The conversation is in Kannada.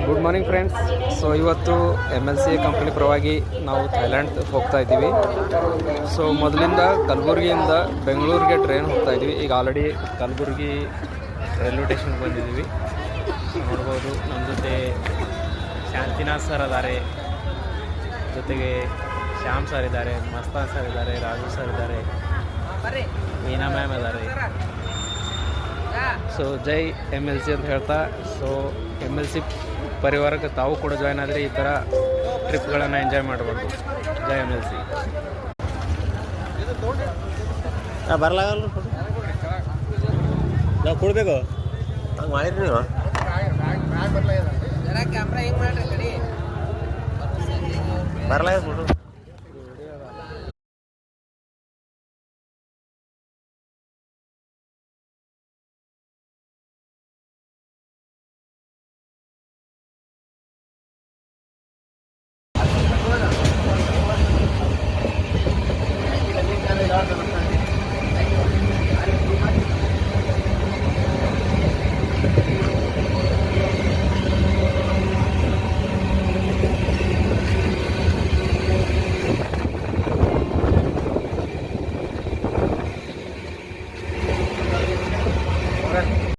Good morning friends. ಸೊ ಇವತ್ತು MLCA ಕಂಪ್ನಿ ಪರವಾಗಿ ನಾವು ಥೈಲ್ಯಾಂಡ್ ಹೋಗ್ತಾ ಇದ್ದೀವಿ. ಸೊ ಮೊದಲಿಂದ ಕಲಬುರಗಿಯಿಂದ ಬೆಂಗಳೂರಿಗೆ ಟ್ರೈನ್ ಹೋಗ್ತಾ ಇದ್ದೀವಿ. ಈಗ ಆಲ್ರೆಡಿ ಕಲಬುರಗಿ ರೈಲ್ವೆ ಸ್ಟೇಷನ್ಗೆ ಬಂದಿದ್ದೀವಿ. ನೋಡ್ಬೋದು ನಮ್ಮ ಜೊತೆ ಶಾಂತಿನಾಥ್ ಸರ್ ಅದಾರೆ, ಜೊತೆಗೆ ಶ್ಯಾಮ್ ಸರ್ ಇದ್ದಾರೆ, ಮಸ್ತಾನ್ ಸರ್ ಇದ್ದಾರೆ, ರಾಜು ಸರ್ ಇದ್ದಾರೆ, ಮೀನಾ ಮ್ಯಾಮ್ ಇದ್ದಾರೆ. ಸೊ ಜೈ MLC ಅಂತ ಹೇಳ್ತಾ, ಸೊ MLC ಪರಿವಾರಕ್ಕೆ ತಾವು ಕೂಡ ಜಾಯ್ನ್ ಆದರೆ ಈ ಥರ ಟ್ರಿಪ್ಗಳನ್ನು ಎಂಜಾಯ್ ಮಾಡ್ಬೋದು. ಜೈ MLC. ಬರಲಾಗಲ್ಲ ನಾವು ಕೊಡ್ಬೇಕು ಹಂಗೆ ಮಾಡಿರಿ ನೀವು ಬರಲಾಗ